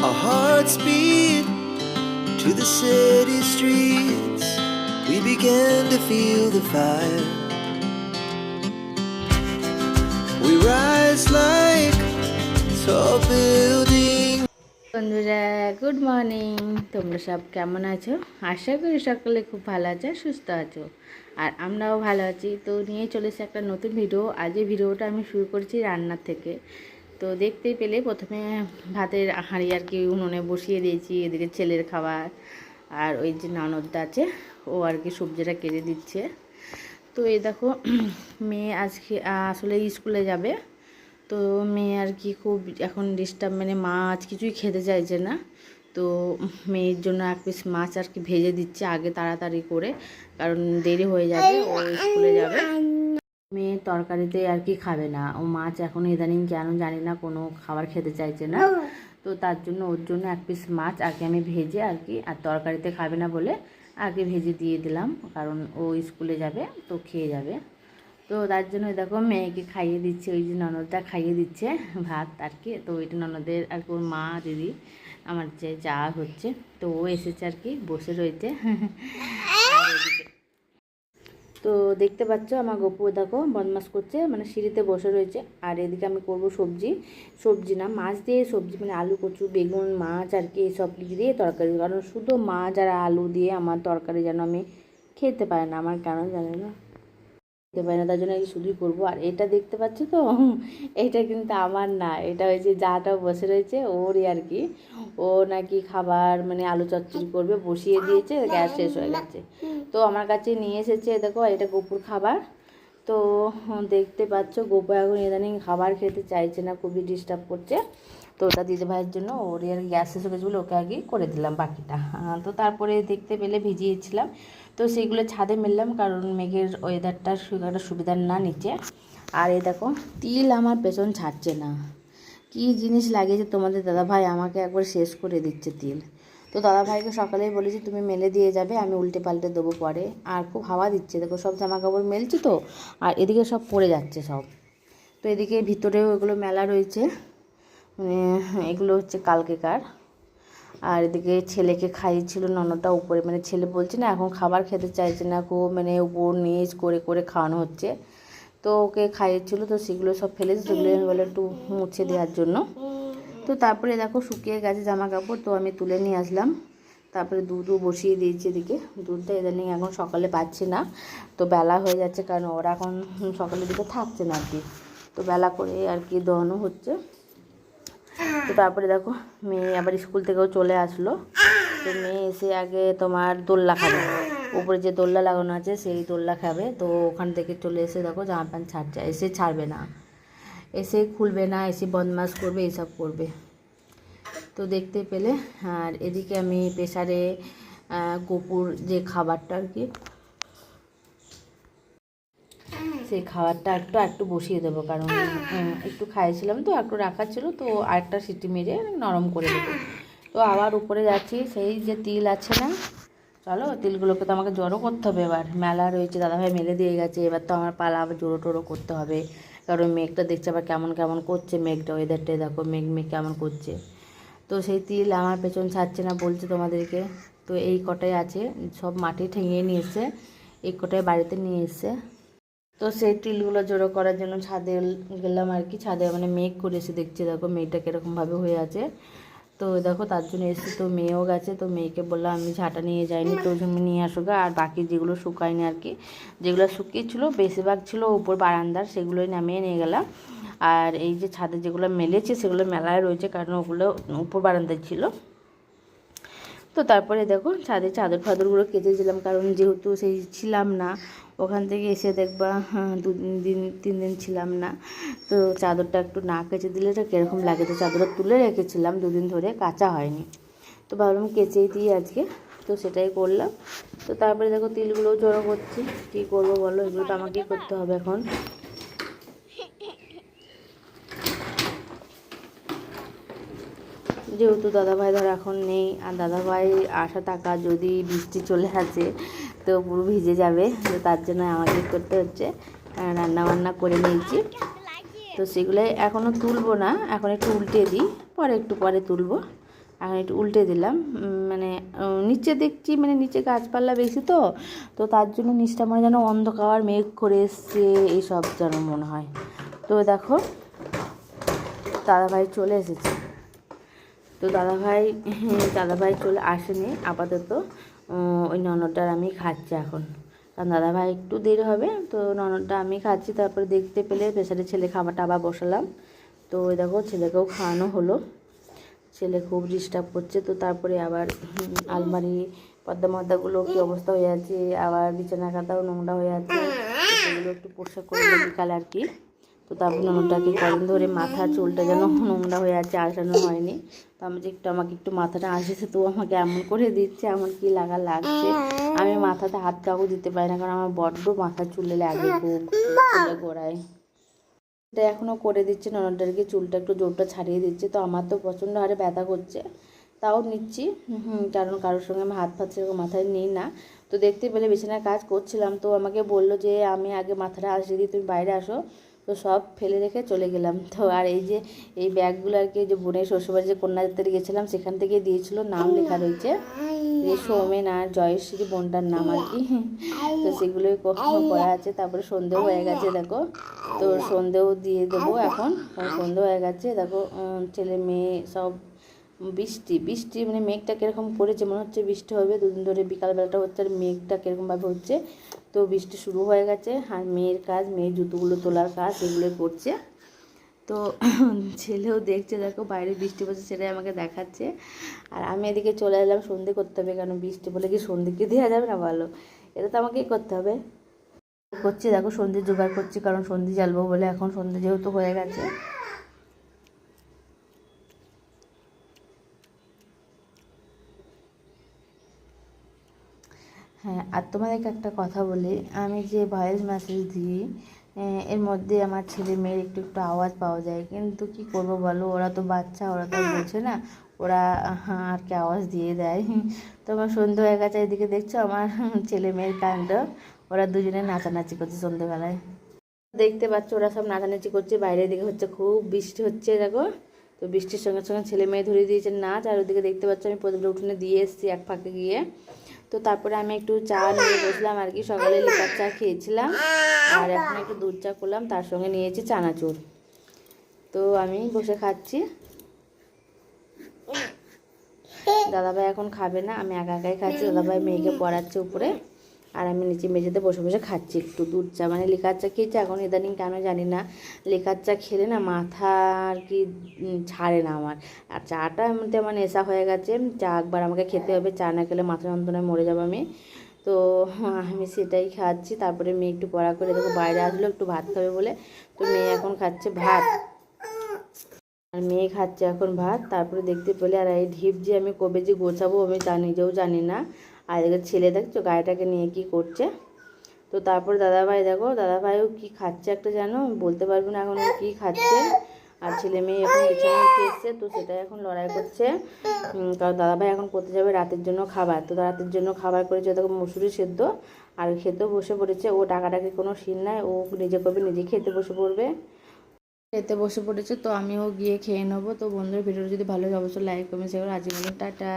Our hearts beat to the city streets. We began to feel the fire. We rise like tall buildings. বন্ধুরা good morning, তোমরা সব কেমন আছো? আশা করি সকলে খুব ভালো আছো, সুস্থ আছো, আর আমরাও ভালো আছি। তো নিয়ে চলেছে একটা নতুন ভিডিও। আজ এই ভিডিওটা আমি শুরু করছি রান্নার থেকে। তো দেখতেই পেলে প্রথমে ভাতের হাঁড়ি আর কি উনুনে বসিয়ে দিয়েছি, এদিকে ছেলের খাবার, আর ওই যে ননদটা আছে ও আর কি সবজিটা কেটে দিচ্ছে। তো এই দেখো মেয়ে আজকে আসলে স্কুলে যাবে, তো মেয়ে আর কি খুব এখন ডিস্টার্ব, মানে মাছ কিছুই খেতে চাইছে না। তো মেয়ের জন্য এক পিস মাছ আর কি ভেজে দিচ্ছে আগে তাড়াতাড়ি করে, কারণ দেরি হয়ে যাবে, ও স্কুলে যাবে। মেয়ে তরকারিতে আর কি খাবে না, ও মাছ এখন ইদানিং কেন জানি না কোনো খাবার খেতে চাইছে না। তো তার জন্য ওর জন্য এক পিস মাছ আগে আমি ভেজে আর কি, আর তরকারিতে খাবে না বলে আগে ভেজে দিয়ে দিলাম, কারণ ও স্কুলে যাবে তো খেয়ে যাবে। তো তার জন্য দেখো মেয়েকে খাইয়ে দিচ্ছে, ওই যে ননদটা খাইয়ে দিচ্ছে ভাত আর কি। তো ওইটা ননদের আর কি ওর মা দিদি আমার যে যা হচ্ছে, তো ও এসেছে আর কি, বসে রয়েছে। তো দেখতে পাচ্ছ আমার গপু দেখো বদমাস করছে, মানে সিঁড়িতে বসে রয়েছে। আর এদিকে আমি করব সবজি না মাছ দিয়ে সবজি, মানে আলু কচু বেগুন মাছ আর কি সব কিছু দিয়ে তরকারি, কারণ শুধু মাছ আর আলু দিয়ে আমার তরকারি যেন আমি খেতে পারি না, আমার কেন জানি না খেতে পারি না, তার জন্য এই শুধুই করবো। আর এটা দেখতে পাচ্ছ তো, এটা কিন্তু আমার না, এটা ওই যে যাটা বসে রয়েছে ওরই আর কি। ও নাকি খাবার মানে আলু চচ্চড়ি করবে, বসিয়ে দিয়েছে, গ্যাস শেষ হয়ে গেছে, তো আমার কাছে নিয়ে এসেছে। দেখো এটা গপুর খাবার। তো দেখতে পাচ্ছ গপু এখন ইদানিং খাবার খেতে চাইছে না, খুবই ডিস্টার্ব করছে। তো ওটা দিদি ভাইয়ের জন্য ওর আর গ্যাস শেষ হয়ে গেছিলো, ওকে আগে করে দিলাম বাকিটা। তো তারপরে দেখতে পেলে ভিজিয়েছিলাম, তো সেইগুলো ছাদে মেললাম, কারণ মেঘের ওয়েদারটা একটা সুবিধার না নিচে। আর এই দেখো তিল আমার পেছন ছাড়ছে না, কি জিনিস লাগিয়েছে তোমাদের দাদাভাই, আমাকে একবার শেষ করে দিচ্ছে তিল। তো দাদাভাইকে সকালেই বলেছি তুমি মেলে দিয়ে যাবে, আমি উল্টে পাল্টে দেবো পরে। আর খুব হাওয়া দিচ্ছে, দেখো সব জামা কাপড় মেলছি তো, আর এদিকে সব পড়ে যাচ্ছে সব। তো এদিকে ভিতরেও এগুলো মেলা রয়েছে, মানে এগুলো হচ্ছে কালকেকার। আর এদিকে ছেলেকে খাইয়েছিল ননদটা উপরে, মানে ছেলে বলছে না এখন খাবার খেতে চাইছে না, খুব মানে উপর নিচ করে করে খাওয়ানো হচ্ছে। তো ওকে খাইয়েছিল, তো সেগুলো সব ফেলেছে, সেগুলো আমি বলে একটু মুছে দেওয়ার জন্য। তো তারপরে দেখো শুকিয়ে গেছে জামা কাপড়, তো আমি তুলে নিয়ে আসলাম। তারপরে দুধও বসিয়ে দিয়েছি এদিকে, দুধটা ইদানিং এখন সকালে পাচ্ছি না, তো বেলা হয়ে যাচ্ছে, কারণ ওরা এখন সকালের দিকে থাকছে না আর কি, তো বেলা করে আর কি দোয়ানো হচ্ছে। তো তারপরে দেখো মেয়ে আবার স্কুল থেকেও চলে আসলো। তো মেয়ে এসে আগে তোমার দোল্লা খাবে, উপরে যে দোল্লা লাগানো আছে সেই দোল্লা খাবে। তো ওখান থেকে চলে এসে দেখো জামা প্যান্ট ছাড়ছে, এসে ছাড়বে না, এসে খুলবে না, এসে বদমাস করবে, এইসব করবে। তো দেখতে পেলে। আর এদিকে আমি প্রেসারে গপুর যে খাবারটা আর কি, সেই খাবারটা একটু বসিয়ে দেবো, কারণ একটু খাইয়েছিলাম তো একটু রাখা ছিল, তো আরেকটা সিটি মেরে নরম করে দেবো। তো আবার উপরে যাচ্ছি, সেই যে তিল আছে না, চলো তিলগুলোকে তো আমাকে জড়ো করতে হবে, এবার মেলা রয়েছে, দাদাভাই মেলে দিয়ে গেছে, এবার তো আমার পালা আবার জড়ো টড়ো করতে হবে, কারণ মেঘটা দেখছে আবার কেমন কেমন করছে, মেঘটা ওয়েদারটাই দেখো মেঘ মেঘ কেমন করছে। তো সেই তিল আমার পেছন ছাড়ছে না বলছে তোমাদেরকে। তো এই কটাই আছে, সব মাটি ঠেঙিয়ে নিয়ে এসছে, এই কটাই বাড়িতে নিয়ে এসছে। তো সেই তিলগুলো জড়ো করার জন্য ছাদে গেলাম আর কি, ছাদে মানে মেঘ করে এসে দেখছি দেখো মেঘটা কীরকমভাবে হয়ে আছে। তো দেখো তার জন্য এসে, তো মেয়েও গেছে, তো মেয়েকে বললাম আমি ঝাঁটা নিয়ে যাইনি, তো তুমি নিয়ে আসো গা। আর বাকি যেগুলো শুকায়নি আর কি, যেগুলো শুকিয়েছিলো বেশিরভাগ ছিল উপর বারান্দার, সেগুলোই নামিয়ে নিয়ে গেলাম। আর এই যে ছাদে যেগুলো মেলেছে সেগুলো মেলায় রয়েছে, কারণ ওগুলো উপর বারান্দায় ছিল। তো তারপরে দেখো ছাদে চাদর ফাদরগুলো কেচে দিলাম, কারণ যেহেতু সেই ছিলাম না, ওখান থেকে এসে দেখবা 2-3 দিন ছিলাম না, তো চাদরটা একটু না কেচে দিলে এটা কীরকম লাগে। তো চাদরটা তুলে রেখেছিলাম 2 দিন ধরে, কাচা হয়নি, তো ভাবলাম কেচেই দিই আজকে, তো সেটাই করলাম। তো তারপরে দেখো তিলগুলোও জড়ো করছি, কী করবো বলো, এগুলো তো আমাকেই করতে হবে এখন। যেহেতু দাদাভাই ধর এখন নেই, আর দাদাভাই আসা থাকা যদি বৃষ্টি চলে আসে তো পুরো ভিজে যাবে, তো তার জন্য আমাকে করতে হচ্ছে। রান্নাবান্না করে নিয়েছি, তো সেগুলো এখনও তুলবো না, এখন একটু উল্টে দিই, পরে একটু পরে তুলবো। এখন একটু উল্টে দিলাম, মানে নিচে দেখছি মানে নিচে গাছপালা বেশি তো তো তার জন্য নিচটা মনে যেন অন্ধকার মেঘ করে এসছে এইসব যেন মনে হয়। তো দেখো দাদাভাই চলে এসেছে। তো দাদাভাই চলে আসেনি আপাতত, ওই ননদটা আমি খাচ্ছি এখন, কারণ দাদাভাই একটু দেরি হবে। তো ননদটা আমি খাচ্ছি, তারপরে দেখতে পেলে প্রেসারে ছেলে খাবারটা আবার বসালাম। তো ওই দেখো ছেলেকেও খাওয়ানো হলো, ছেলে খুব ডিস্টার্ব করছে। তো তারপরে আবার আলমারি পর্দাগুলো কী অবস্থা হয়ে আছে, আবার বিছানা কাঁথাও নোংরা হয়ে আছে, সেগুলো একটু পরিষ্কার করে বিকালে আর কি। তো তারপর ননদটাকে কদিন ধরে মাথার চুলটা যেন নোংরা হয়ে আছে, আসানো হয়নি। তো আমাকে একটু মাথাটা আসেছে, তো আমাকে এমন করে দিচ্ছে, আমার কি লাগছে। আমি মাথাতে হাত কাউকে দিতে পারি না, কারণ আমার বড্ড মাথার চুলে লাগে খুব, চুলে গোড়ায়। এটা এখনও করে দিচ্ছে ননদটাকে, চুলটা একটু জোরটা ছাড়িয়ে দিচ্ছে। তো আমার তো প্রচণ্ড হারে ব্যথা করছে, তাও নিচ্ছি, কারণ কারোর সঙ্গে আমি হাত সেরকম মাথায় নিই না। তো দেখতে পেলে বিছানায় কাজ করছিলাম, তো আমাকে বললো যে আমি আগে মাথাটা আসিয়ে দিই, তুমি বাইরে আসো। তো সব ফেলে রেখে চলে গেলাম। তো আর এই ব্যাগগুলো আর কি, যে বোনের শ্বশুরবাড়ি যে কন্যাযাত্রায় গেছিলাম সেখান থেকে দিয়েছিল, নাম লেখা রয়েছে, যে সৌমেন আর জয়শ্রী বোনটার নাম আর কি। তো সেগুলোই করা আছে। তারপরে সন্ধেও হয়ে গেছে দেখো, তো সন্ধেও দিয়ে দেবো এখন, সন্ধে হয়ে গেছে দেখো। ছেলে মেয়ে সব বৃষ্টি মানে মেঘটা কীরকম করেছে, মনে হচ্ছে বৃষ্টি হবে। দুদিন ধরে বিকালবেলাটা হচ্ছে আর মেঘটা কীরকমভাবে হচ্ছে। তো বৃষ্টি শুরু হয়ে গেছে, আর মেয়ের জুতোগুলো তোলার কাজ এগুলোই করছে। তো ছেলেও দেখছে দেখো বাইরে বৃষ্টি পড়ছে, সেটাই আমাকে দেখাচ্ছে। আর আমি এদিকে চলে এলাম, সন্ধে করতে হবে, কারণ বৃষ্টি বলে কি সন্ধে কি দেওয়া যাবে না বলো, এটা তো আমাকেই করতে হবে। করছি দেখো, সন্ধে জোগাড় করছি, কারণ সন্ধে জ্বালবো বলে। এখন সন্ধে যেহেতু হয়ে গেছে, হ্যাঁ। আর তোমাদেরকে একটা কথা বলি, আমি যে ভয়েস মেসেজ দিই এর মধ্যে আমার ছেলে মেয়ের একটু আওয়াজ পাওয়া যায়, কিন্তু কি করব বলো, ওরা তো বাচ্চা, ওরা তো বোঝে না, ওরা আর কি আওয়াজ দিয়ে দেয়। তো আমার সন্ধ্যে হয়ে গেছে, এদিকে দেখছো আমার ছেলে মেয়ের কাণ্ড, ওরা দুজনে নাচানাচি করছে সন্ধ্যেবেলায়। দেখতে পাচ্ছ ওরা সব নাচানাচি করছে, বাইরের দিকে হচ্ছে খুব বৃষ্টি হচ্ছে দেখো। তো বৃষ্টির সঙ্গে সঙ্গে ছেলে মেয়ে ধরে দিয়েছে নাচ। আর ওদিকে দেখতে পাচ্ছ আমি প্রদীপটা উঠোনে দিয়ে এসেছি এক ফাঁকে গিয়ে। তো তারপরে আমি একটু চা নিয়ে বসলাম আর কি, সকালে লিকার চা খেয়েছিলাম, আর এখন একটু দুধ চা করলাম, তার সঙ্গে নিয়েছি চানাচুর। তো আমি বসে খাচ্ছি, দাদাভাই এখন খাবে না, আমি একাই খাচ্ছি। দাদাভাই মেয়েকে পড়াচ্ছে উপরে, আর আমি নিচে মেঝেতে বসে বসে খাচ্ছি একটু দুধ চা, মানে লিকার চা খেয়েছি এখন ইদানিং, কেন জানি না লিকার চা খেলে না মাথা আর কি ছাড়ে না আমার। আর চাটা এমনিতে আমার নেশা হয়ে গেছে, চা একবার আমাকে খেতে হবে, চা না খেলে মাথা যন্ত্রণায় মরে যাবো আমি। তো আমি সেটাই খাচ্ছি। তারপরে মেয়ে একটু পড়া করে দেখো বাইরে আসলো একটু ভাত খাবে বলে, তো মেয়ে এখন খাচ্ছে ভাত, আর মেয়ে খাচ্ছে এখন ভাত। তারপরে দেখতে পেলে আর এই ঢিপ যে আমি কবে যে গোছাবো আমি নিজেও জানি না। আর এদিকে ছেলে দেখছো গাড়িটাকে নিয়ে কি করছে। তো তারপর দাদাভাই দেখো, দাদাভাইও কি খাচ্ছে একটা জানো, বলতে পারবো না এখন কি খাচ্ছে। আর ছেলে মেয়ে এখন বিছানায় উঠে এসছে, তো সেটাই এখন লড়াই করছে, কারণ দাদাভাই এখন করতে যাবে রাতের জন্য খাবার। তো রাতের জন্য খাবার করেছে দেখো মুসুরি সেদ্ধ, আর খেতেও বসে পড়েছে। ও টাকাটাকে কোনো সিন নাই, ও নিজে করবে, নিজে খেতে বসে পড়বে, খেতে বসে পড়েছে। তো আমিও গিয়ে খেয়ে নেবো। তো বন্ধুর ভিডিওটা যদি ভালো লাগে অবশ্যই লাইক কমেন্ট শেয়ার করো। আজকে টাটা।